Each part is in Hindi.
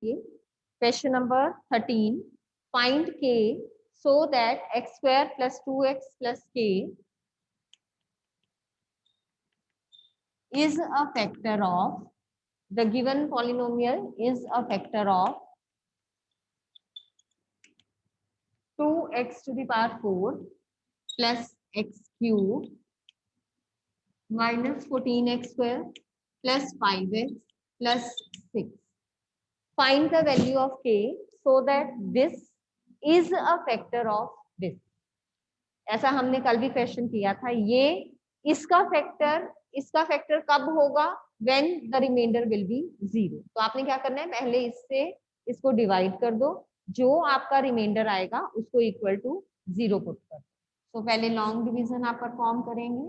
Question number 13, find k so that x square plus 2x plus k is a factor of, the given polynomial is a factor of 2x to the power 4 plus x cube minus 14x square plus 5x plus 6. Find the value of k so that this is a factor of this. ऐसा हमने कल भी क्वेश्चन किया था। ये इसका फैक्टर कब होगा? When the remainder will be 0। तो आपने क्या करना है, पहले इससे इसको डिवाइड कर दो, जो आपका रिमाइंडर आएगा उसको इक्वल टू 0 पुट कर दो। तो पहले लॉन्ग डिवीजन आप परफॉर्म करेंगे।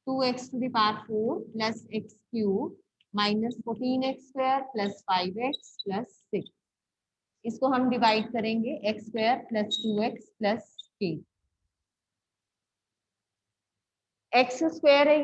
2x to the power 4 plus x cube minus 14x square plus 5x plus 6। इसको हम डिवाइड करेंगे x square plus 2x plus k। x square है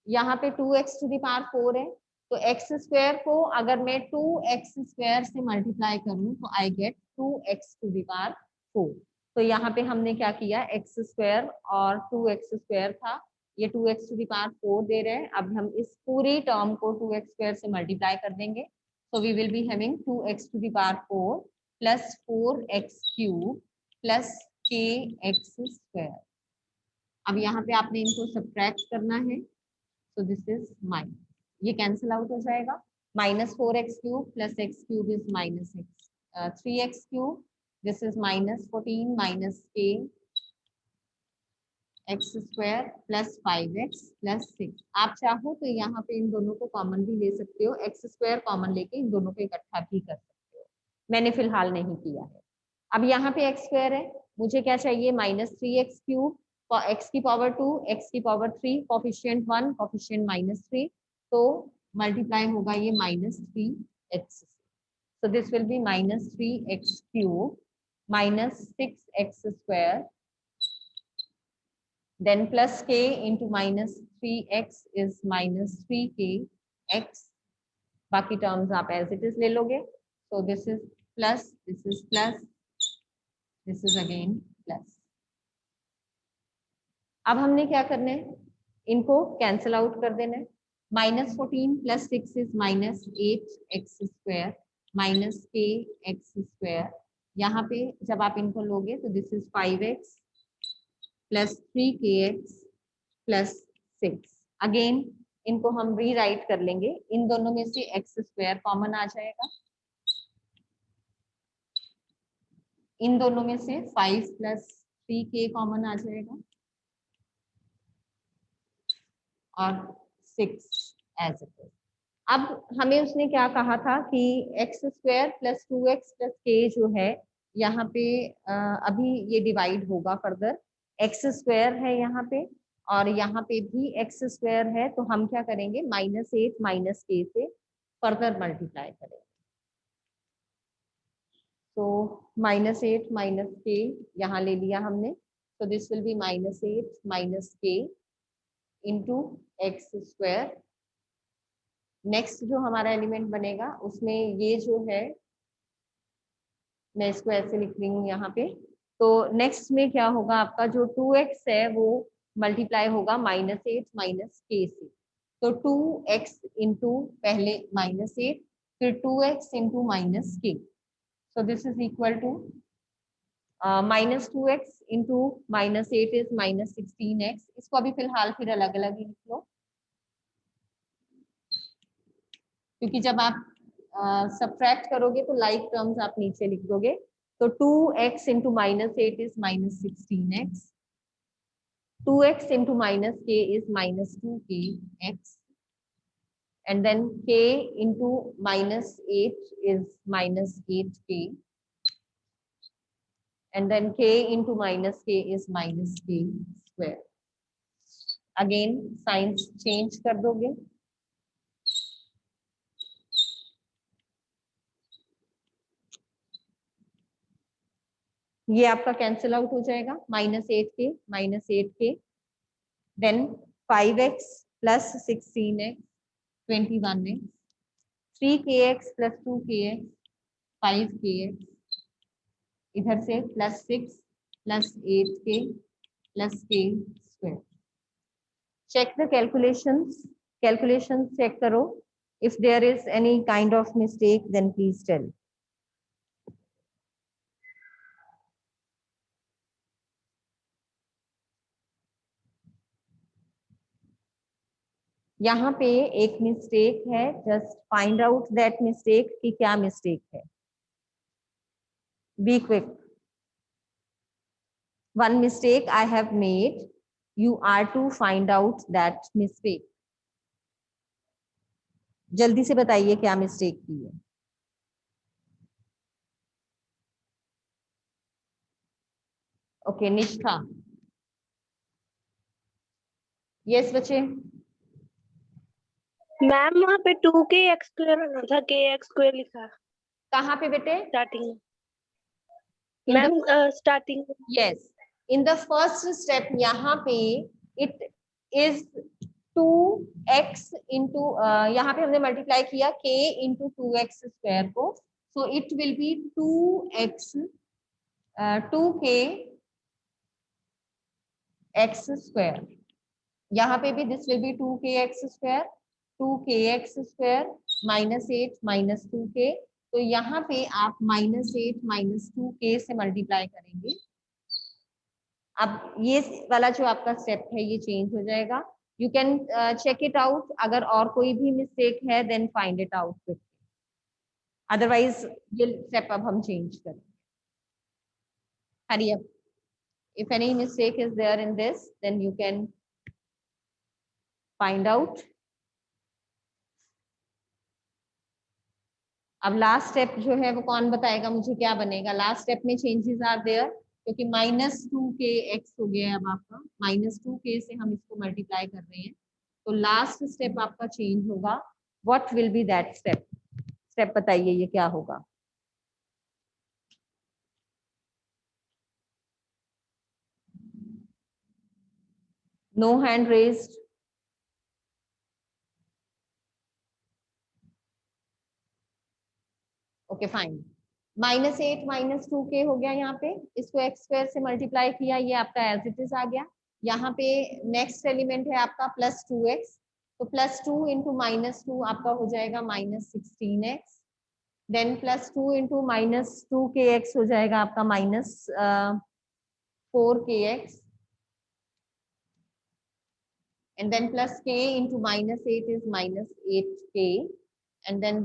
यहाँ पे 2x to the power 4 है, तो x स्क्वायर को अगर मैं 2x स्क्वायर से मल्टीप्लाई करूं तो I get 2x to the power 4। तो यहाँ पे हमने क्या किया, x स्क्वायर और 2x स्क्वायर था, ये 2x to the power 4 दे रहे हैं। अब हम इस पूरी टर्म को 2x स्क्वायर से मल्टीप्लाई कर देंगे, so we will be having 2x to the power 4 plus 4x cube plus kx square। अब यहाँ पे आपने इनको सब्ट्रैक्ट करना है, so this is माइनस, ये कैंसिल आउट हो जाएगा। minus 4x cube plus x cube is minus 3x cube, this is minus 14 minus k x square plus 5x plus 6। आप चाहो तो यहाँ पे इन दोनों को कॉमन भी ले सकते हो, x स्क्वायर कॉमन लेके इन दोनों को इकट्ठा भी कर सकते हो, मैंने फिलहाल नहीं किया है। अब यहाँ पे x स्क्वायर है, मुझे क्या चाहिए, माइनस 3x क्यूब, x की पावर 2, x की पावर 3, कोफिशिएंट 1, कोफिशिएंट माइनस 3, तो मल्टीप्लाई होगा ये minus 3x। So this will be minus 3x cube minus 6x square, then plus k into minus 3x is minus 3kx। बाकी टर्म्स आप एज इट इज ले लोगे, so this is plus, this is plus, this is again plus। अब हमने क्या करना है, इनको कैंसिल आउट कर देना है। Minus 14 plus 6 is minus 8x square minus kx square. यहाँ पे जब आप इनको लोगे तो this is 5x plus 3kx plus 6। Again इनको हम रीराइट कर लेंगे, इन दोनों में से x स्क्वायर कॉमन आ जाएगा, इन दोनों में से 5 प्लस 3k कॉमन आ जाएगा और 6 एज इट इज। अब हमें उसने क्या कहा था कि x square plus 2x plus k जो है यहाँ पे अभी ये डिवाइड होगा फर्दर, x स्क्वायर है यहाँ पे और यहाँ पे भी x स्क्वायर है, तो हम क्या करेंगे, -8 माइनस k से फर्दर मल्टीप्लाई करेंगे। तो -8 माइनस k यहाँ ले लिया हमने, तो this will be -8 minus k into x square. Next जो हमारा एलिमेंट बनेगा उसमें ये जो है, मैं इसको ऐसे लिख रही हूँ यहाँ पे, तो नेक्स्ट में क्या होगा, आपका जो 2x है वो मल्टीप्लाई होगा -8 माइनस k से, तो 2x इंटू पहले -8 फिर 2x into minus k, so this is equal to -2x into -8 is -16x। इसको अभी फिलहाल फिर अलग अलग ही लिख लो, क्योंकि जब आप सब्ट्रैक्ट करोगे तो लाइक टर्म्स आप नीचे लिख दोगे। तो 2x into -8 is -16x, 2x into minus k is minus 2kx, and then k into -8 is -8k, and then k into minus k is minus k square। Again science change कर दोगे, ये आपका कैंसिल आउट हो जाएगा, -8k, then 5x plus 16x 21x, 3kx plus 2kx 5kx, इधर से +6 + 8k + k square. Check the calculations check करो। If there is any kind of mistake then please tell. यहाँ पे एक मिस्टेक है, just find out that mistake कि क्या मिस्टेक है। Be quick. One mistake I have made. You are to find out that mistake. जल्दी से बताइए क्या मिस्टेक की है। ओके निष्ठा। यस बच्चे। मैम वहाँ पे 2kx² आना था, kx² लिखा कहाँ पे बेटे? स्टार्टिंग में। Ma'am starting. Yes, in the first step यहाँ पे इट इज 2x इंटू, यहाँ पे हमने मल्टीप्लाई किया k इंटू 2x स्क्वायर को, so it will be 2x 2k x square. यहाँ पे भी this will be 2kx square, 2kx square -8 - 2k। तो यहाँ पे आप -8 - 2k से मल्टीप्लाई करेंगे। अब ये वाला जो आपका स्टेप है ये चेंज हो जाएगा। You can check it out, अगर और कोई भी मिस्टेक है then find it out with, otherwise ये स्टेप अब हम चेंज करेंगे। Hurry up, if any mistake is there in this then you can find out। अब लास्ट स्टेप जो है वो कौन बताएगा मुझे क्या बनेगा? लास्ट स्टेप में चेंजेस आर देयर, क्योंकि -2kx हो गया है अब आपका, -2k से हम इसको मल्टीप्लाई कर रहे हैं, तो लास्ट स्टेप आपका चेंज होगा। What will be that step? Step बताइए ये क्या होगा? No hand raised. Okay fine. -8 - 2k हो गया यहाँ पे, इसको x स्क्वायर से मल्टीप्लाई किया, ये आपका एज इट इज आ गया। यहाँ पे नेक्स्ट एलिमेंट है आपका +2x, तो +2 इंटू -2 आपका हो जाएगा -16x, देन +2 इंटू -2kx हो जाएगा आपका -4kx, and then +k into -8 is -8k, and then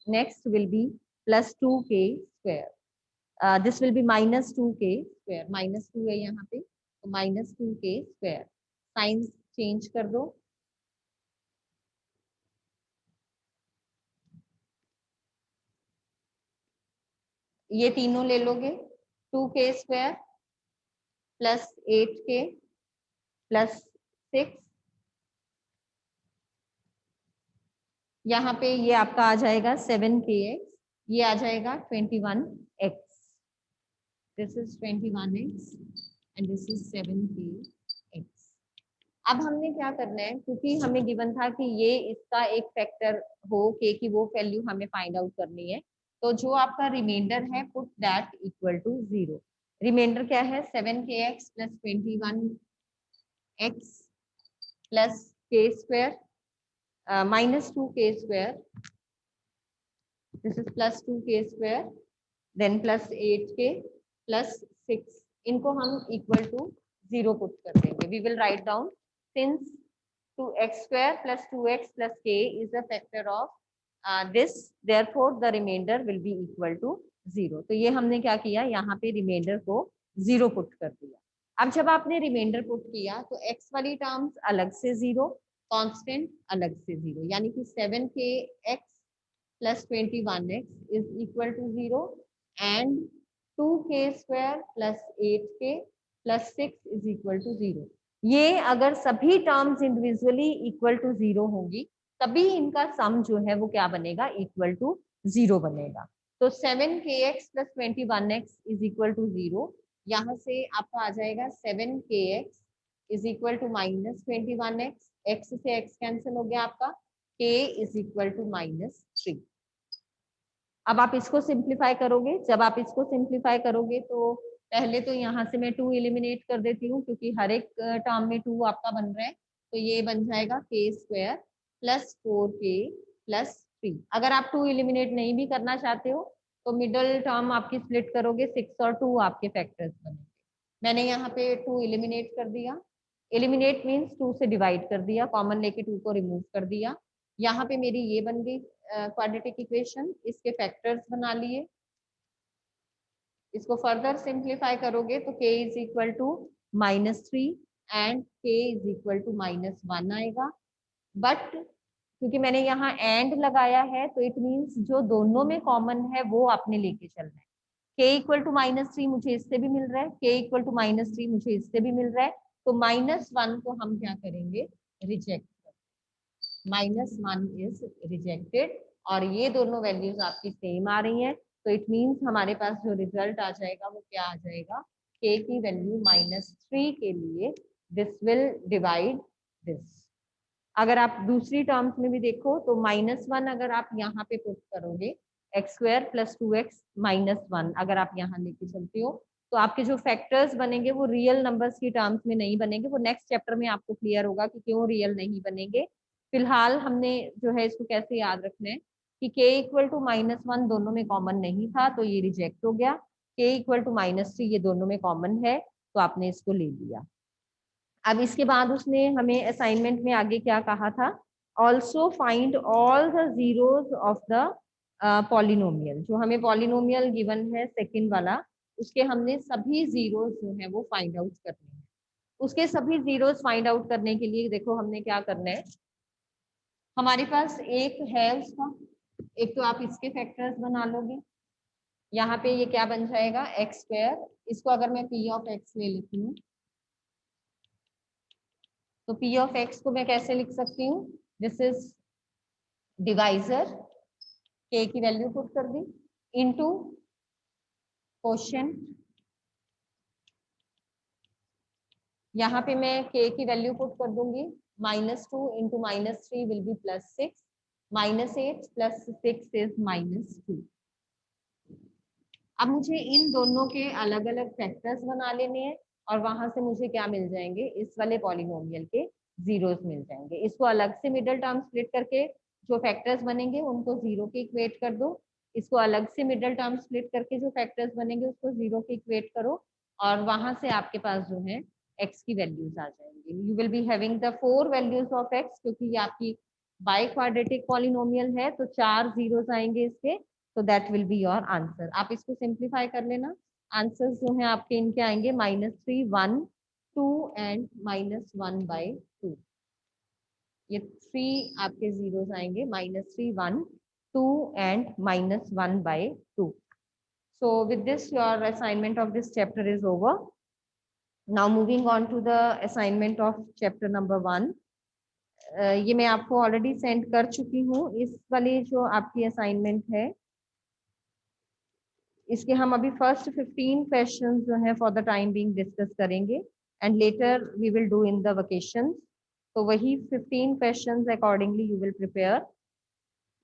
next will be +2k square. This will be -2k square, -2 है यहाँ पे, तो -2k square। साइन चेंज कर दो। ये तीनों ले लोगे, 2k स्क्वायर +8k +6, यहाँ पे ये आपका आ जाएगा 7kx, ये आ जाएगा 21x। This is 21x and this is 7kx। अब हमने क्या करना है, क्योंकि हमें गिवन था कि ये इसका एक फैक्टर हो k की, वो वैल्यू हमें फाइंड आउट करनी है, तो जो आपका रिमाइंडर है put that equal to 0। Remainder क्या है? 7kx + 21x + k square -2k square, this is +2k square, then +8k +6, इनको हम इक्वल टू 0 पुट कर देंगे। We will write down since 2x² + 2x + k is a factor of this, therefore the remainder will be equal to 0। तो ये हमने क्या किया, यहाँ पे रिमाइंडर को 0 पुट कर दिया। अब जब आपने रिमाइंडर पुट किया तो x वाली टर्म्स अलग से 0, कांस्टेंट अलग से 0, यानी कि 7kx + 21x is equal to 0 and 2k square + 8k + 6 is equal to 0। ये अगर सभी टर्म्स इंडिविजुअली इक्वल टू 0 होगी तभी इनका सम जो है वो क्या बनेगा, इक्वल टू 0 बनेगा। तो 7kx + 21x is equal to 0, यहाँ से आपका आ जाएगा 7kx is equal to -21x, x से x कैंसिल हो गया आपका, k is equal to -3। अब आप इसको सिंप्लीफाई करोगे, जब आप इसको सिंप्लीफाई करोगे तो पहले तो यहाँ से मैं 2 एलिमिनेट कर देती हूँ क्योंकि हर एक टर्म में 2 आपका बन रहा है, तो ये बन जाएगा k square plus 4k plus 3। अगर आप 2 एलिमिनेट नहीं भी करना चाहते हो तो मिडल टर्म आपकी स्प्लिट करोगे, 6 और 2 आपके फैक्टर्स बनेंगे। मैंने यहाँ पे 2 एलिमिनेट कर दिया, एलिमिनेट मीन्स 2 से डिवाइड कर दिया, कॉमन लेके 2 को रिमूव कर दिया। यहाँ पे मेरी ये बन गई क्वाड्रेटिक इक्वेशन, इसके फैक्टर्स बना लिए। इसको फर्दर सिंप्लीफाई करोगे तो k is equal to -3 and k is equal to -1 आएगा। बट क्योंकि मैंने यहाँ एंड लगाया है तो इट मीन्स जो दोनों में कॉमन है वो आपने लेके चलना है। k इक्वल टू -3 मुझे इससे भी मिल रहा है, k इक्वल टू -3 मुझे इससे भी मिल रहा है, तो -1 को हम क्या करेंगे, रिजेक्ट। -1 इज रिजेक्टेड और ये दोनों वैल्यूज आपकी सेम आ रही हैं, तो इट मीन्स हमारे पास जो रिजल्ट आ जाएगा वो क्या आ जाएगा, k की वैल्यू -3 के लिए दिस विल डिवाइड दिस। अगर आप दूसरी टर्म्स में भी देखो तो -1 अगर आप यहाँ पे पुट करोगे, x स्क्वायर प्लस 2x -1 अगर आप यहाँ लेके चलते हो तो आपके जो फैक्टर्स बनेंगे वो रियल नंबर्स की टर्म्स में नहीं बनेंगे। वो नेक्स्ट चैप्टर में आपको क्लियर होगा कि क्यों रियल नहीं बनेंगे। फिलहाल हमने जो है इसको कैसे याद रखना है कि k इक्वल टू -1 दोनों में कॉमन नहीं था तो ये रिजेक्ट हो गया, k इक्वल टू -3 ये दोनों में कॉमन है तो आपने इसको ले लिया। अब इसके बाद उसने हमें असाइनमेंट में आगे क्या कहा था, also find all the zeros of the polynomial. जो हमें पॉलिनोमियल गिवन है सेकंड वाला, उसके हमने सभी जीरोज जो है वो फाइंड आउट करने हैं। उसके सभी जीरोज फाइंड आउट करने के लिए देखो हमने क्या करना है, हमारे पास एक है उसका, एक तो आप इसके फैक्टर्स बना लोगे, यहाँ पे ये क्या बन जाएगा एक्स स्क्वायर, इसको अगर मैं पी ऑफ एक्स ले लेती हूँ तो पी ऑफ एक्स को मैं कैसे लिख सकती हूँ, दिस इज डिवाइजर, के की वैल्यू पुट कर दी इनटू क्वोशिएंट, यहाँ पे मैं k की वैल्यू पुट कर दूंगी, -2 इंटू -3 विल बी +6, -8 + 6 इज -2। अब मुझे इन दोनों के अलग अलग फैक्टर्स बना लेने हैं और वहां से मुझे क्या मिल जाएंगे, इस वाले पॉलिनोमियल के जीरोस मिल जाएंगे। इसको अलग से मिडिल टर्म स्प्लिट करके जो फैक्टर्स बनेंगे उनको जीरो के इक्वेट कर दो, इसको अलग से मिडिल टर्म स्प्लिट करके जो फैक्टर्स बनेंगे उसको जीरो के इक्वेट करो और वहां से आपके पास जो है एक्स की वैल्यूज आ जाएंगी। You will be having the 4 values of x, क्योंकि ये आपकी बाई क्वाड्रेटिक पॉलिनोमियल है तो 4 जीरोस आएंगे इसके, तो that will be your answer. आप इसको सिंप्लीफाई कर लेना, आंसर्स जो है आपके इनके आएंगे -3 1 2 एंड -1/2। ये 3 आपके जीरोस आएंगे, -3 1 2 and -1/2। so with this your assignment of this chapter is over. now moving on to the assignment of chapter number 1. ये मैं आपको ऑलरेडी सेंड कर चुकी हूँ। इस वाली जो आपकी असाइनमेंट है इसके हम अभी फर्स्ट 15 क्वेश्चन जो है for the time being discuss करेंगे and later we will do in the vacation. तो वही 15 questions accordingly you will prepare.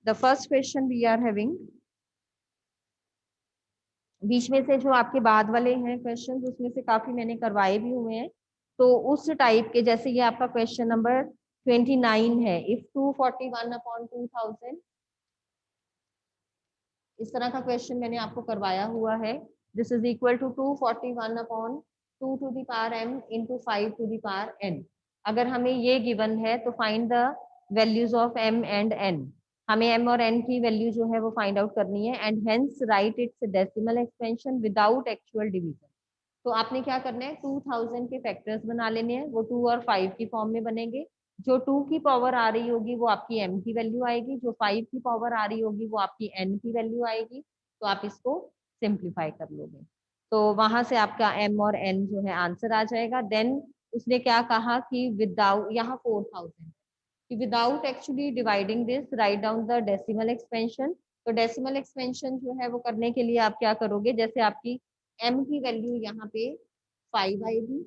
The first question we are having, बीच में से जो आपके बाद वाले हैं क्वेश्चंस उसमें से काफी मैंने करवाए भी हुए हैं, तो उस टाइप के, जैसे ये आपका क्वेश्चन नंबर 29 है, इफ 241/2000, इस तरह का क्वेश्चन मैंने आपको करवाया हुआ है। This is equal to 241/2m into 5n। अगर हमें ये गिवन है तो find the values of m and n। हमें m और n की वैल्यू जो है वो फाइंड आउट करनी है and hence write its decimal expansion without actual division. तो आपने क्या करना है, 2000 के फैक्टर्स बना लेने हैं, वो 2 और 5 की फॉर्म में बनेंगे। जो 2 की पावर आ रही होगी वो आपकी m की वैल्यू आएगी, जो 5 की पावर आ रही होगी वो आपकी n की वैल्यू आएगी। तो आप इसको सिंप्लीफाई कर लोगे तो वहां से आपका m और n जो है आंसर आ जाएगा। देन उसने क्या कहा कि विदाउट, यहाँ 4000 कि without actually dividing this write down the decimal expansion. तो डेसिमल एक्सपेंशन जो है वो करने के लिए आप क्या करोगे, जैसे आपकी m की वैल्यू यहाँ पे 5 आएगी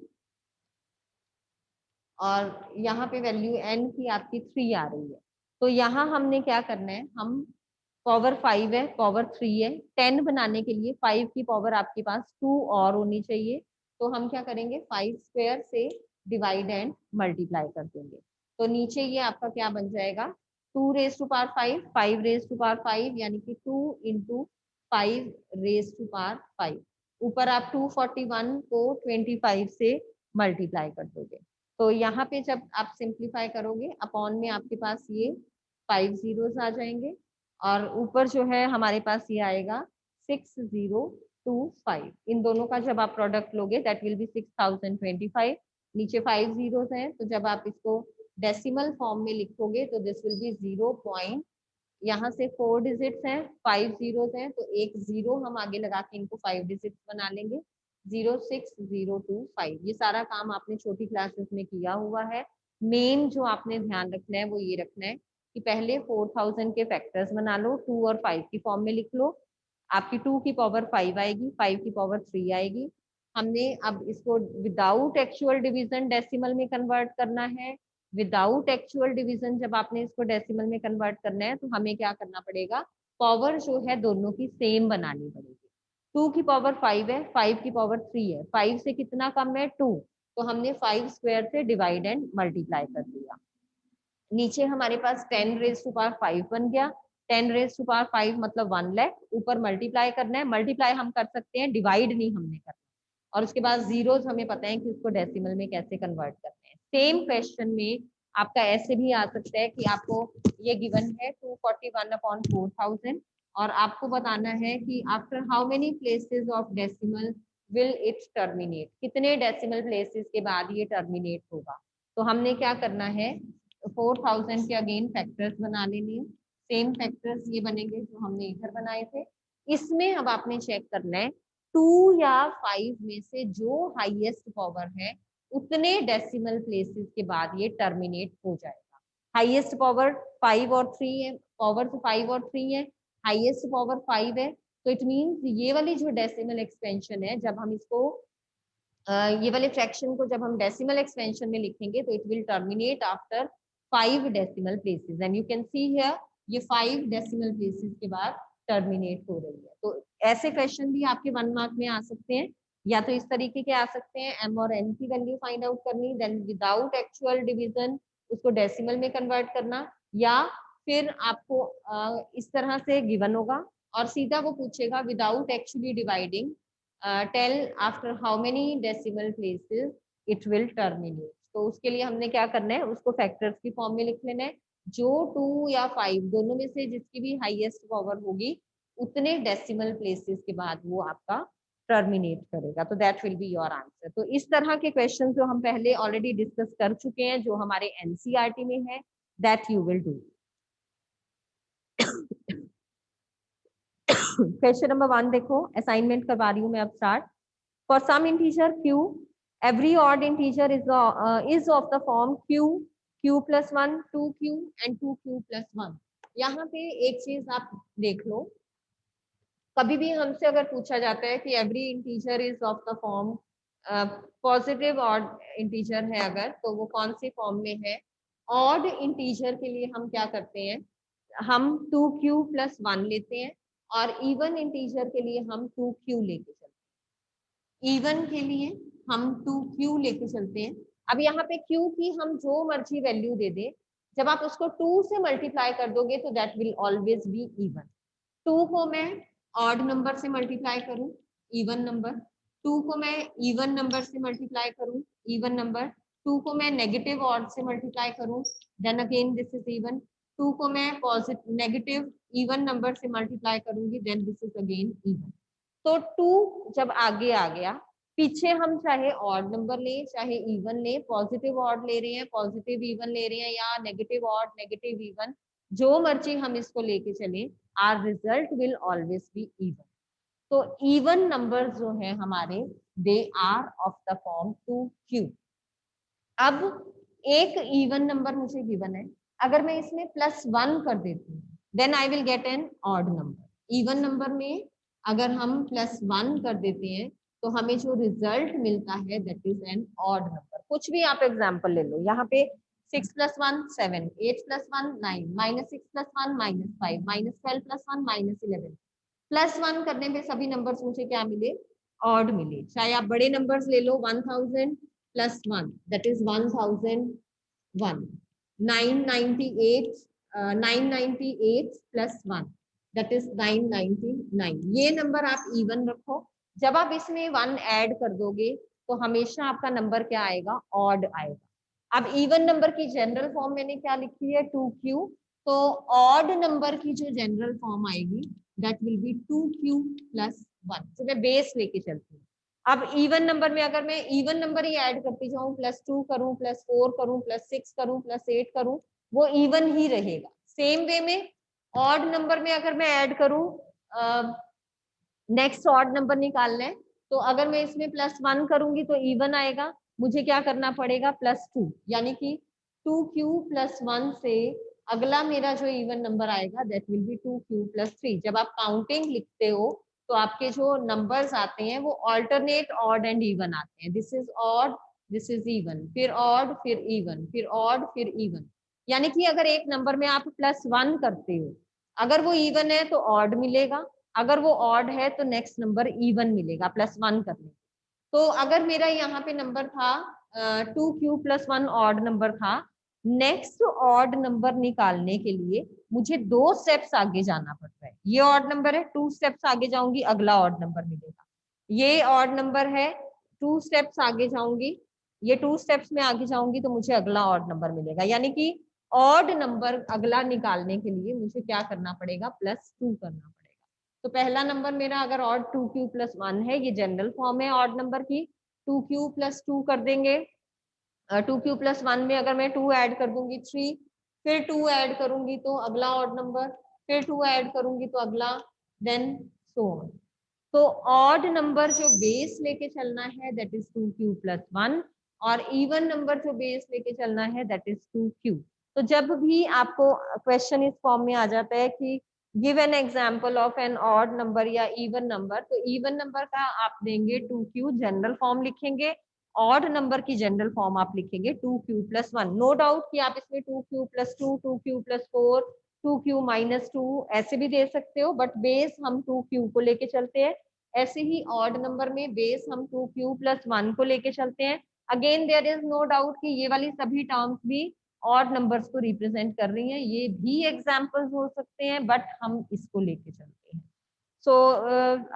और यहाँ पे वैल्यू n की आपकी 3 आ रही है, तो यहाँ हमने क्या करना है, हम पावर 5 है, पावर 3 है। 10 बनाने के लिए 5 की पावर आपके पास 2 और होनी चाहिए। तो हम क्या करेंगे, 5 स्क्वायर से डिवाइड एंड मल्टीप्लाई कर देंगे। तो नीचे ये आपका क्या बन जाएगा, 2 raise to power 5, 5 raise to power 5, यानी कि 2 इंटू 5 रेज टू पावर 5। ऊपर आप 241 को 25 से मल्टीप्लाई कर दोगे। तो यहाँ पे जब आप सिंप्लीफाई करोगे, अपॉन में आपके पास ये 5 जीरोस आ जाएंगे, और ऊपर जो है हमारे पास ये आएगा 6025। इन दोनों का जब आप प्रोडक्ट लोगे दैट विल बी 6025। नीचे 5 जीरोस हैं, तो जब आप इसको डेसिमल फॉर्म में लिखोगे तो दिस विल बी 0 पॉइंट, यहाँ से 4 डिजिट्स हैं, 5 जीरोस हैं, तो एक जीरो हम आगे लगा के इनको 5 डिजिट्स बना लेंगे, 06025। ये सारा काम आपने छोटी क्लासेस में किया हुआ है। मेन जो आपने ध्यान रखना है वो ये रखना है कि पहले 4000 के फैक्टर्स बना लो, 2 और 5 की फॉर्म में लिख लो। आपकी 2 की पावर 5 आएगी, 5 की पावर 3 आएगी। हमने अब इसको विदाउट एक्चुअल डिवीजन डेसिमल में कन्वर्ट करना है। विदाउट एक्चुअल डिवीजन जब आपने इसको डेसिमल में कन्वर्ट करना है तो हमें क्या करना पड़ेगा, पावर जो है दोनों की सेम बनानी पड़ेगी। 2 की पावर 5 है, 5 की पावर 3 है, 5 से कितना कम है 2, तो हमने 5 स्क्वायर से डिवाइड एंड मल्टीप्लाई कर दिया। नीचे हमारे पास 10 रेज टू पावर 5 बन गया। 10 रेज टू पावर 5 मतलब 1 लाख। ऊपर मल्टीप्लाई करना है, मल्टीप्लाई हम कर सकते हैं, डिवाइड नहीं हमने करना। और उसके बाद जीरोस हमें पता है कि उसको डेसिमल में कैसे कन्वर्ट करते हैं। सेम क्वेश्चन में आपका ऐसे भी आ सकता है कि आपको ये गिवन है 241 अपॉन 4000, और आपको बताना है कि after how many places of decimal will it terminate, कितने डेसिमल प्लेसेस के बाद ये टर्मिनेट होगा। तो हमने क्या करना है, 4000 के अगेन फैक्टर्स बना लेने हैं। सेम फैक्टर्स ये बनेंगे जो हमने इधर बनाए थे। इसमें अब आपने चेक करना है 2 या 5 में से जो हाईएस्ट पावर है उतने डेसिमल प्लेसेस के बाद ये टर्मिनेट हो जाएगा। हाईएस्ट पावर 5 और 3 है, पावर तो 5 और 3 है, हाईएस्ट पावर 5 है, तो इट मींस ये वाली जो डेसिमल एक्सपेंशन है, जब हम इसको ये वाले फ्रैक्शन को जब हम डेसिमल एक्सपेंशन में लिखेंगे तो it will terminate after 5 decimal places, and you can see here ये 5 डेसिमल प्लेसेस के बाद टर्मिनेट हो रही है। तो ऐसे क्वेश्चन भी आपके 1 मार्क में आ सकते हैं, या तो इस तरीके के आ सकते हैं, एम और एन की वैल्यू फाइंड आउट करनी, देन विदाउट एक्चुअल डिवीजन उसको डेसिमल में कन्वर्ट करना, या फिर आपको इस तरह से गिवन होगा और सीधा वो पूछेगा without actually dividing tell after how many decimal places it will terminate. तो उसके लिए हमने क्या करना है, उसको फैक्टर्स की फॉर्म में लिख लेना है। जो 2 या 5 दोनों में से जिसकी भी हाईएस्ट पावर होगी उतने डेसिमल प्लेसेस के बाद वो आपका टर्मिनेट करेगा। तो that will be your answer. तो इस तरह के क्वेश्चन जो हम पहले ऑलरेडी डिस्कस कर चुके हैं, जो हमारे एनसीईआरटी में है, that you will do. Question number 1 देखो, असाइनमेंट करवा रही हूँ मैं अब start. For some integer q, every odd integer is of the form q, q plus 1, 2q and 2q plus 1। यहाँ पे एक चीज आप देख लो, कभी भी हमसे अगर पूछा जाता है कि every integer is of the form positive odd integer है अगर, तो वो कौन सी फॉर्म में है। ऑड इंटीजर के लिए हम क्या करते हैं, हम 2q plus 1 लेते हैं, और इवन इंटीजर के लिए हम 2q लेके चलते हैं। इवन के लिए हम 2q लेके चलते हैं। अब यहाँ पे q की हम जो मर्जी वैल्यू दे दें, जब आप उसको 2 से मल्टीप्लाई कर दोगे तो that will always be even. 2 को मैं ऑड नंबर से मल्टीप्लाई करूं, इवन नंबर। 2 को मैं इवन नंबर से मल्टीप्लाई करूं, इवन नंबर। 2 को मैं नेगेटिव ऑड से मल्टीप्लाई करूं, then again this is even. 2 को मैं पॉजिटिव नेगेटिव इवन नंबर से मल्टीप्लाई करूंगी, then this is again even. तो 2 जब आगे आ गया, पीछे हम चाहे ऑड नंबर लें चाहे इवन लें, पॉजिटिव ऑड ले रहे हैं पॉजिटिव इवन ले रहे हैं, या नेगेटिव ऑड नेगेटिव इवन, जो मर्जी हम इसको लेके चलें, our result will always be even. तो इवन नंबर जो है हमारे, they are of the form 2q। अब एक इवन नंबर मुझे गिवन है, अगर मैं इसमें +1 कर देती हूँ then I will get an odd number. Even number में अगर हम +1 कर देते हैं तो हमें जो रिजल्ट मिलता है that is an odd number. कुछ भी आप एग्जांपल ले लो, यहाँ पे 6 + 1 7, 8 + 1 9, -6 + 1 -5, -12 + 1 -11, +1 करने पे सभी नंबर्स मुझे क्या मिले, ऑड मिले। चाहे आप बड़े नंबर्स ले लो, 1000 + 1 दैट इज 1001, 998 998 + 1 दैट इज 999। ये नंबर आप इवन रखो। जब आप इसमें 1 ऐड कर दोगे तो हमेशा आपका नंबर क्या आएगा, ऑड आएगा। अब इवन नंबर की जनरल फॉर्म मैंने क्या लिखी है, 2q। तो ऑड नंबर की जो जनरल फॉर्म आएगी दैट विल बी 2q + 1। तो मैं बेस लेके चलती हूँ। अब इवन नंबर में अगर मैं इवन नंबर ही ऐड करती जाऊं, +2 करूं, +4 करूं, +6 करूं, +8 करूं, वो इवन ही रहेगा। सेम वे में ऑड नंबर में अगर मैं ऐड करूं, नेक्स्ट ऑड नंबर निकालना है, तो अगर मैं इसमें +1 करूंगी तो इवन आएगा। मुझे क्या करना पड़ेगा, +2, यानी कि 2q + 1 से अगला मेरा जो इवन नंबर आएगा दैट विल बी 2q + 3। जब आप काउंटिंग लिखते हो तो आपके जो नंबर्स आते हैं वो ऑल्टरनेट ऑड एंड इवन आते हैं। This is odd, this is even, फिर ऑड, फिर इवन, फिर ऑड, फिर इवन। यानी कि अगर एक नंबर में आप +1 करते हो, अगर वो इवन है तो ऑड मिलेगा, अगर वो ऑड है तो नेक्स्ट नंबर इवन मिलेगा +1 करने। तो अगर मेरा यहाँ पे नंबर था 2q + 1 ऑड नंबर था, नेक्स्ट ऑड नंबर निकालने के लिए मुझे 2 स्टेप्स आगे जाना पड़ रहा है। ये ऑड नंबर है, 2 स्टेप्स आगे जाऊंगी, अगला ऑड नंबर मिलेगा। ये ऑड नंबर है, 2 स्टेप्स आगे जाऊंगी, ये 2 स्टेप्स में आगे जाऊंगी तो मुझे अगला ऑड नंबर मिलेगा। यानी कि ऑड नंबर अगला निकालने के लिए मुझे क्या करना पड़ेगा, +2 करना पड़ेगा। तो पहला नंबर मेरा अगर ऑड 2q + 1 है, ये जनरल फॉर्म है ऑड नंबर की, 2q + 2 कर देंगे। 2q + 1 में अगर मैं 2 ऐड कर दूंगी 3, फिर 2 ऐड करूंगी तो अगला ऑड नंबर, फिर 2 ऐड करूंगी तो अगला, देन सो ऑन। तो ऑड नंबर जो बेस लेके चलना है दैट इज 2q + 1, और इवन नंबर जो बेस लेके चलना है दैट इज 2q। तो जब भी आपको क्वेश्चन इस फॉर्म में आ जाता है कि give an example of an odd number या इवन नंबर, तो इवन नंबर का आप देंगे 2q, जनरल फॉर्म लिखेंगे। ऑड नंबर की जनरल फॉर्म आप लिखेंगे 2q + 1। नो डाउट कि आप इसमें 2q + 2, 2q + 4, 2q - 2 ऐसे भी दे सकते हो, बट बेस हम 2q को लेके चलते हैं। ऐसे ही ऑड नंबर में बेस हम 2q + 1 को लेके चलते हैं। Again there is no doubt कि ये वाली सभी टर्म्स भी ऑड नंबर्स को रिप्रेजेंट कर रही हैं, ये भी एग्जाम्पल्स हो सकते हैं, बट हम इसको लेके चलते हैं। सो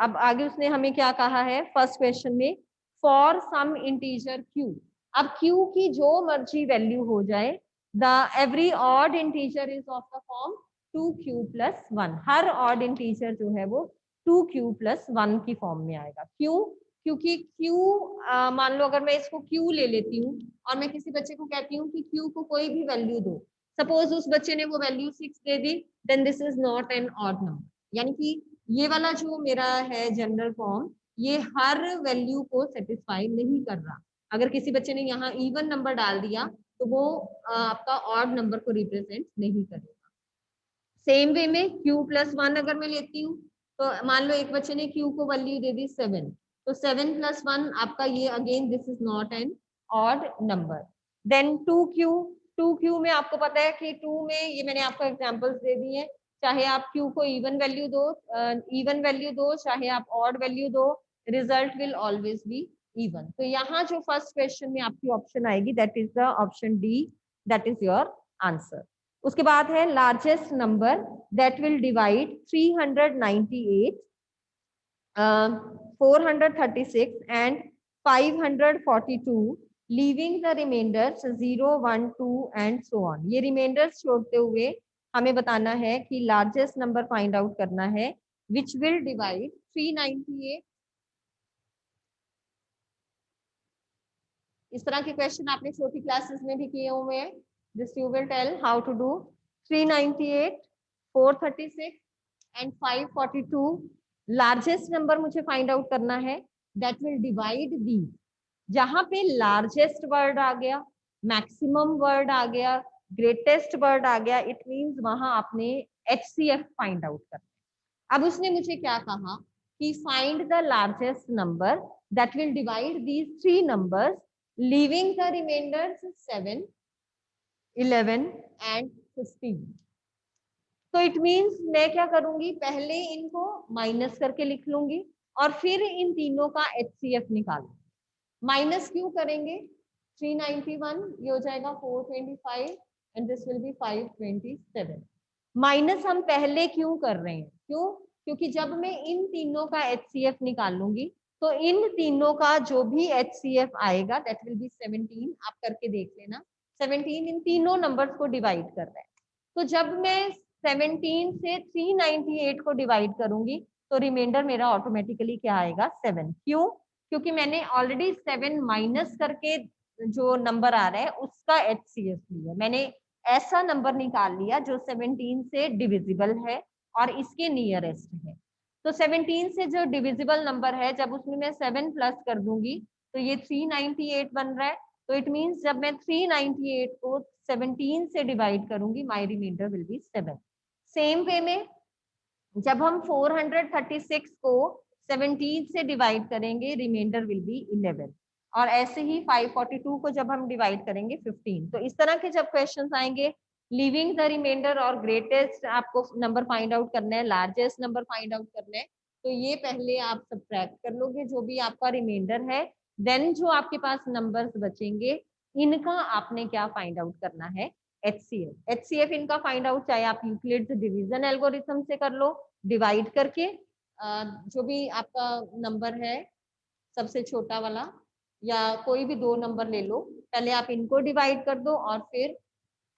अब आगे उसने हमें क्या कहा है फर्स्ट क्वेश्चन में, फॉर सम इंटीजर q। अब q की जो मर्जी वैल्यू हो जाए, the every odd integer is of the form 2q + 1। Her odd integer जो है वो 2q + 1 की फॉर्म में आएगा। क्यों? क्योंकि q, मान लो अगर मैं इसको q ले लेती हूँ और मैं किसी बच्चे को कहती हूँ कि q को कोई भी वैल्यू दो, सपोज उस बच्चे ने वो वैल्यू 6 दे दी, then this is not an odd number. यानी कि ये वाला जो मेरा है जनरल फॉर्म, ये हर वैल्यू को सेटिस्फाई नहीं कर रहा। अगर किसी बच्चे ने यहाँ इवन नंबर डाल दिया तो वो आपका ऑड नंबर को रिप्रेजेंट नहीं करेगा। सेम वे में q + 1 अगर मैं लेती हूँ, तो मान लो एक बच्चे ने q को वैल्यू दे दी 7, तो 7 + 1 आपका ये again this is not an odd number. Then 2q में आपको पता है कि 2 में ये मैंने आपको एग्जांपल्स दे दिए हैं, चाहे आप q को इवन वैल्यू दो, चाहे आप ऑड वैल्यू दो, result will always be even. तो यहाँ जो फर्स्ट क्वेश्चन में आपकी ऑप्शन आएगी that is the option D, that is your answer. उसके बाद है largest number that will divide 398, 436 and 542, leaving the remainders 0, 1, 2 and so on. ये रिमाइंडर्स छोड़ते हुए हमें बताना है कि लार्जेस्ट नंबर फाइंड आउट करना है विच विल डिवाइड 398। इस तरह के क्वेश्चन आपने छोटी क्लासेस में भी किए हुए हैं। This you will tell how to do. 398, 436 and 542 largest number मुझे फाइंड आउट करना है दैट विल डिवाइड दी। जहां पे लार्जेस्ट वर्ड आ गया, मैक्सिमम वर्ड आ गया, ग्रेटेस्ट वर्ड आ गया, इट मींस वहां आपने HCF फाइंड आउट करना। अब उसने मुझे क्या कहा कि find the largest number that will divide these 3 numbers, leaving the remainders 7, 11 and 15। तो इट मीन्स मैं क्या करूंगी, पहले इनको माइनस करके लिख लूंगी और फिर इन तीनों का HCF निकालूंगी। माइनस क्यों करेंगे, 391 ये हो जाएगा 425 and this will be 527। Minus हम पहले क्यों कर रहे हैं, क्यों, क्योंकि जब मैं इन तीनों का HCF निकालूंगी तो इन तीनों का जो भी HCF आएगा दैट विल बी 17। आप करके देख लेना, 17 इन तीनों नंबर्स को डिवाइड कर रहा है। तो जब मैं 17 से 398 को डिवाइड करूंगी तो रिमाइंडर मेरा ऑटोमेटिकली क्या आएगा, 7। क्यों, क्योंकि मैंने ऑलरेडी 7 माइनस करके जो नंबर आ रहा है उसका HCF लिया, मैंने ऐसा नंबर निकाल लिया जो 17 से डिविजिबल है और इसके नियरेस्ट है। तो 17 से जो डिविजिबल नंबर है जब उसमें मैं 7 प्लस कर दूंगी तो ये 398 बन रहा है। तो इट मीन्स जब मैं 398 को 17 से डिवाइड करूंगी my remainder will be 7। Same way में जब हम 436 को 17 से डिवाइड करेंगे रिमाइंडर विल बी 11 और ऐसे ही 542 को जब हम डिवाइड करेंगे 15। तो इस तरह के जब क्वेश्चंस आएंगे लिविंग द रिमाइंडर और ग्रेटेस्ट आपको नंबर फाइंड आउट करना है, लार्जेस्ट नंबर फाइंड आउट करना है, तो ये पहले आप सब्ट्रैक्ट कर लोगे जो भी आपका रिमाइंडर है, देन जो आपके पास नंबर्स बचेंगे इनका आपने क्या फाइंड आउट करना है, HCF इनका फाइंड आउट चाहे आप यूक्लिड्स डिवीजन एल्गोरिथम से कर लो, डिवाइड करके जो भी आपका नंबर है सबसे छोटा वाला या कोई भी दो नंबर ले लो, पहले आप इनको डिवाइड कर दो और फिर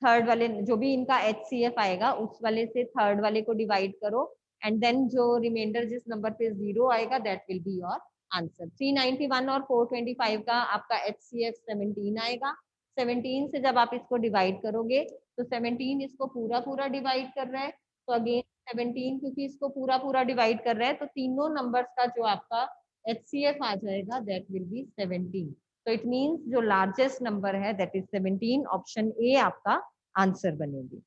थर्ड वाले जो भी इनका HCF आएगा उस वाले से थर्ड वाले को डिवाइड करो एंड देन जो रिमाइंडर जिस नंबर पे 0 आएगा that will be your answer. 391 और 425 का आपका HCF 17 आएगा। 17 से जब आप इसको डिवाइड करोगे तो 17 इसको पूरा पूरा डिवाइड कर रहा है, तो अगेन 17 क्योंकि इसको पूरा पूरा डिवाइड कर रहा है तो तीनों नंबर्स का जो आपका HCF आ जाएगा दैट विल बी 17। तो इट मीन्स जो लार्जेस्ट नंबर है दैट इज 17, ऑप्शन ए आपका आंसर बनेगी।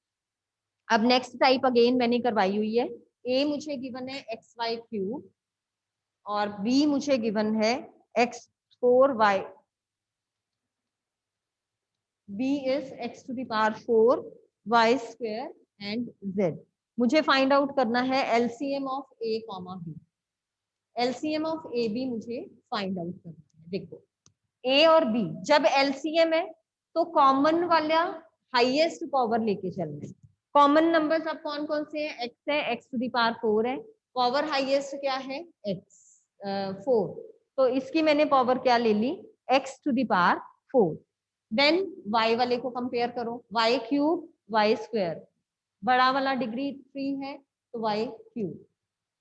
अब नेक्स्ट टाइप अगेन मैंने करवाई हुई है, ए मुझे गिवन है XY क्यूब और बी मुझे गिवन है X4Y, B is x to the power 4 y square and z। मुझे फाइंड आउट करना है LCM of A, B। LCM of A B मुझे फाइंड आउट करना है। देखो A और B जब LCM है तो कॉमन वाला हाईएस्ट पावर लेके चलना है। कॉमन नंबर्स अब कौन कौन से हैं, x है, x टू दी पावर 4 है, पावर हाईएस्ट क्या है x 4, तो इसकी मैंने पावर क्या ले ली x to the power 4। Then y वाले को कंपेयर करो, y क्यूब y स्क्वायर, बड़ा वाला डिग्री 3 है तो y क्यूब।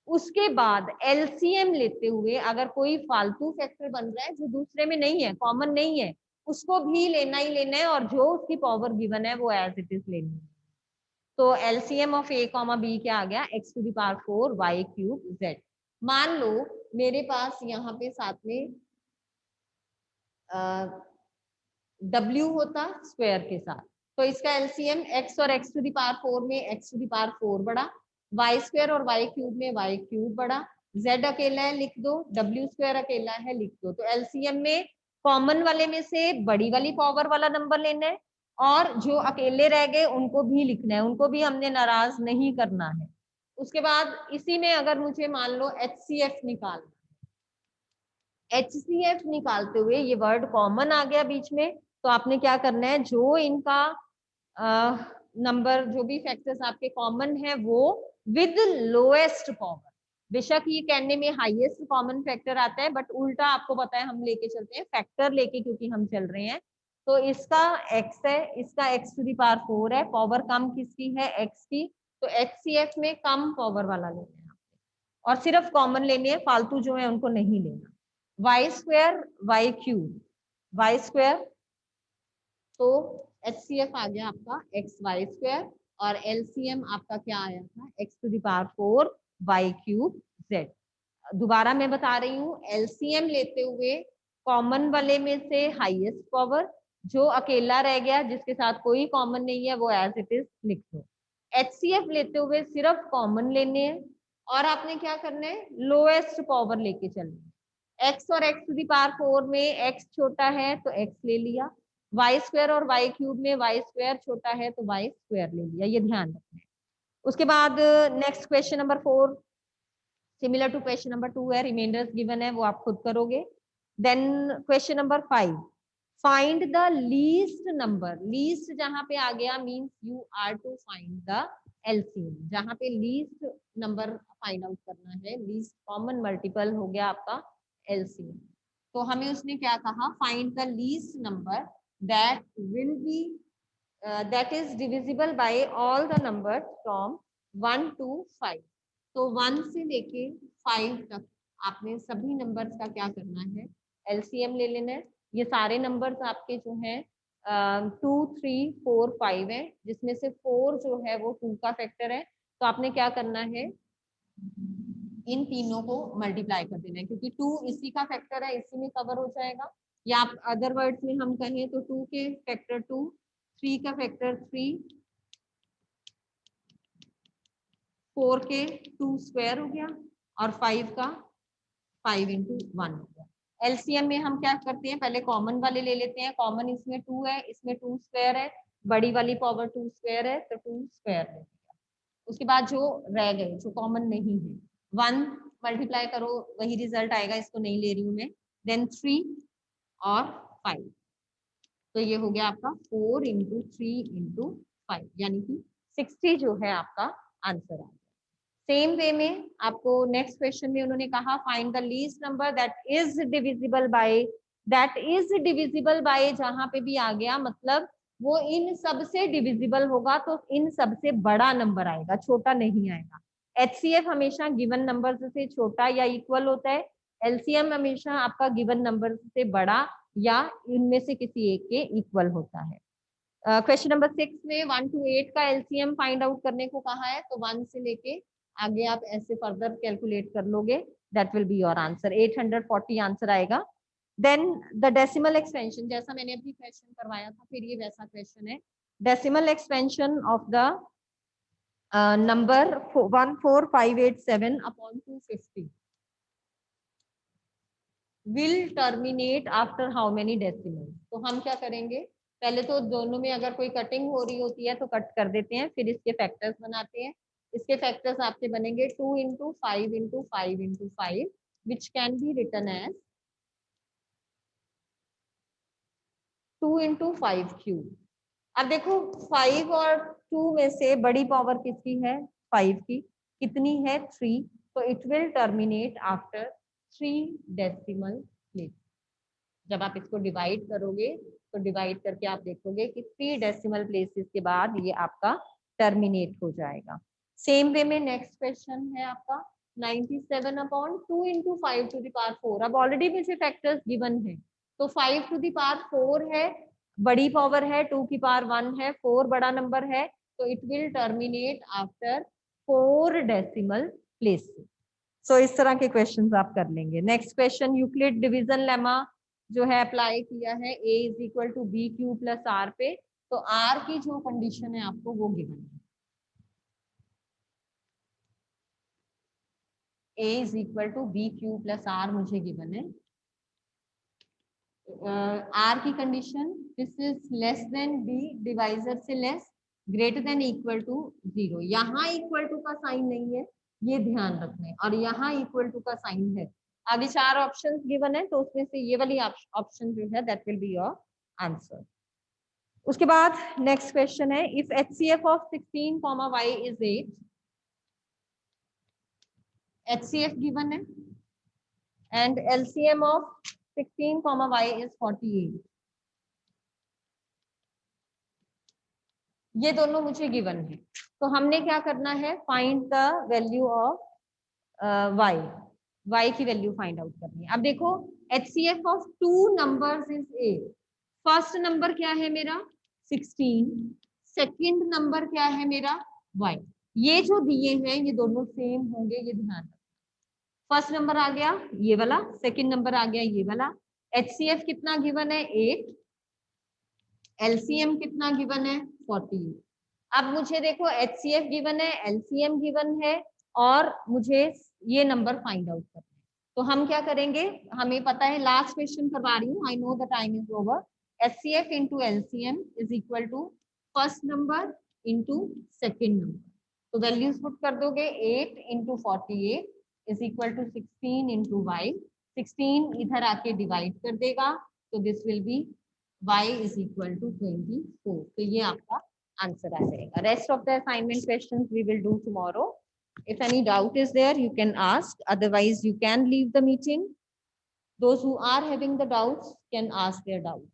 उसके बाद एलसीएम लेते हुए अगर कोई फालतू फैक्टर बन रहा है जो दूसरे में नहीं है, कॉमन नहीं है, उसको भी लेना ही लेना है और जो उसकी पावर गिवन है वो एज इट इज लेनी है। तो LCM of A comma B क्या आ गया, x to the power 4 y cube z। मान लो मेरे पास यहाँ पे साथ में w होता स्क्वायर के साथ, तो इसका एलसीएम x और x टू द पावर 4 में x टू द पावर 4 बड़ा, y स्क्वायर और y क्यूब में y क्यूब बड़ा, z अकेला है लिख दो, w स्क्वायर अकेला है लिख दो। तो एलसीएम में कॉमन वाले में से बड़ी वाली पावर वाला नंबर लेना है और जो अकेले रह गए उनको भी लिखना है, उनको भी हमने नाराज नहीं करना है। उसके बाद इसी में अगर मुझे मान लो HCF निकालना, HCF निकालते हुए ये वर्ड कॉमन आ गया बीच में, तो आपने क्या करना है, जो इनका नंबर जो भी फैक्टर्स आपके कॉमन है वो विद लोएस्ट पावर, बेशक ये कहने में हाईएस्ट कॉमन फैक्टर आता है बट उल्टा आपको पता है हम लेके चलते हैं फैक्टर लेके क्योंकि हम चल रहे हैं। तो इसका x है, इसका x टू दी पावर 4 है, पावर कम किसकी है x की, तो HCF में कम पावर वाला लेना है और सिर्फ कॉमन लेने हैं, फालतू जो है उनको नहीं लेना। y square y cube y square, तो HCF आ गया आपका XY स्क्वायर और LCM आपका क्या आया था x to the power 4 y cube z। दोबारा मैं बता रही हूँ LCM लेते हुए कॉमन वाले में से हाईएस्ट पावर, जो अकेला रह गया जिसके साथ कोई कॉमन नहीं है वो एज इट इज लिख दो। HCF लेते हुए सिर्फ कॉमन लेने हैं और आपने क्या करना है लोएस्ट पावर लेके चलना है। x और x टू दी पावर 4 में x छोटा है तो x ले लिया, वाई स्क्वायर और वाई क्यूब में वाई स्क्वायर छोटा है तो वाई स्क्वायर ले लिया, ये ध्यान रखना है। उसके बाद next question number 4 similar to question number 2 है, रिमाइंडर्स गिवन है वो आप खुद करोगे। Then question number 5 find the least number, least जहां पे आ गया means you are to find the LCM, जहां पे लीस्ट नंबर फाइंड आउट करना है, लीस्ट कॉमन मल्टीपल हो गया आपका एलसीएम। तो हमें उसने क्या कहा, find the least number that will be that is divisible by all the numbers from 1 to 5। तो 1 से लेके 5 तक आपने सभी नंबर्स का क्या करना है, एलसीएम ले लेना है। ये सारे नंबर्स आपके जो हैं 2 3 4 5 है, जिसमें से 4 जो है वो 2 का फैक्टर है। तो आपने क्या करना है, इन तीनों को मल्टीप्लाई कर देना है, क्योंकि 2 इसी का फैक्टर है, इसी में कवर हो जाएगा। या आप अदर वर्ड्स में हम कहें तो 2 के फैक्टर 2, 3 का फैक्टर 3, 4 के 2 स्क्वायर हो गया और 5 का 5 into 1 हो गया। एलसीएम में हम क्या करते हैं, पहले कॉमन वाले ले लेते हैं। कॉमन इसमें 2 है, इसमें 2 स्क्वायर है, बड़ी वाली पावर 2 स्क्वायर है तो 2 स्क्वायर ले लिया। उसके बाद जो रह गए जो कॉमन नहीं है, 1 मल्टीप्लाई करो वही रिजल्ट आएगा, इसको नहीं ले रही हूँ मैं। देन 3 और 5, तो ये हो गया आपका 4 into 3 into 5, यानी कि 60 जो है आपका आंसर आ गया। सेम वे में आपको नेक्स्ट क्वेश्चन में उन्होंने कहा find the least number that is divisible by, that is divisible by जहां पे भी आ गया मतलब वो इन सब से डिविजिबल होगा, तो इन सब से बड़ा नंबर आएगा, छोटा नहीं आएगा। एचसीएफ हमेशा गिवन नंबर से छोटा या इक्वल होता है, एलसीएम हमेशा आपका गिवन नंबर से बड़ा या इनमें से किसी एक के इक्वल होता है। क्वेश्चन नंबर 6 में 1 to 8 का एलसीएम फाइंड आउट करने को कहा है, तो 1 से लेके आगे आप ऐसे फर्दर कैलकुलेट कर लोगे, that will be your answer, 840 answer आएगा। देन द डेसिमल एक्सपेंशन, जैसा मैंने अभी क्वेश्चन करवाया था फिर ये वैसा क्वेश्चन है। Decimal expansion of the number 14587 upon 250 will terminate after how many decimal. तो हम क्या करेंगे, पहले तो दोनों में अगर कोई कटिंग हो रही होती है तो कट कर देते हैं, फिर इसके फैक्टर्स बनाते हैं। इसके फैक्टर्स आपके बनेंगे 2 into 5 into 5 into 5 which can be written as 2 into 5 cube. अब देखो 5 और 2 में से बड़ी पावर किसकी है, 5 की, कितनी है 3, तो it will terminate after 3 decimal place. जब आप इसको डिवाइड करोगे तो डिवाइड करके आप देखोगे कि 3 डेसिमल प्लेसेस के बाद ये आपका टर्मिनेट हो जाएगा। सेम वे में नेक्स्ट क्वेश्चन है आपका 97 upon 2 into 5 to the power 4। अब ऑलरेडी मुझे फैक्टर्स गिवन है, तो 5 to the power 4 है, बड़ी पावर है, 2 की पावर 1 है, 4 बड़ा नंबर है, तो it will terminate after 4 decimal places. So इस तरह के क्वेश्चंस आप कर लेंगे। Next question Euclid division lemma जो है अप्लाई किया है a is equal to B Q plus R पे, तो आर की जो कंडीशन है आपको वो गिवन है, a is equal to B Q plus R मुझे गिवन है। आर की condition this is less than B, divisor से less, greater than equal to 0। यहाँ इक्वल टू का साइन नहीं है, ये ध्यान रखना है, और यहाँ इक्वल टू का साइन है। आगे 4 ऑप्शंस गिवन है, तो उसमें से ये वाली ऑप्शन जो है that will be your answer. उसके बाद नेक्स्ट क्वेश्चन है if HCF of 16, y is 8, HCF given है and LCM of 16, y is 48। ये दोनों मुझे गिवन है, तो हमने क्या करना है, find the value of y की वैल्यू फाइंड आउट करनी है। अब देखो HCF of 2 numbers is 8। First number क्या है मेरा 16, सेकंड नंबर क्या है मेरा y। ये जो दिए हैं ये दोनों सेम होंगे, ये ध्यान रखना। फर्स्ट नंबर आ गया ये वाला, सेकंड नंबर आ गया ये वाला। HCF कितना गिवन है 8, LCM कितना गिवन है 48। अब मुझे देखो HCF गिवन है, LCM गिवन है, और मुझे ये नंबर फाइंड आउट करना है। तो हम क्या करेंगे, हमें पता है, लास्ट क्वेश्चन करवा रही हूँ, I know the time is over. HCF into LCM is equal to first number into second number. तो वैल्यूज पुट कर दोगे 8 into 48 is equal to 16 into y. 16 इधर आके डिवाइड कर देगा तो this will be y is equal to 24. तो ये आपका आंसर आ जाएगा. Rest of the assignment questions we will do tomorrow. If any doubt is there, you can ask. Otherwise, you can leave the meeting. Those who are having the doubts can ask their doubts.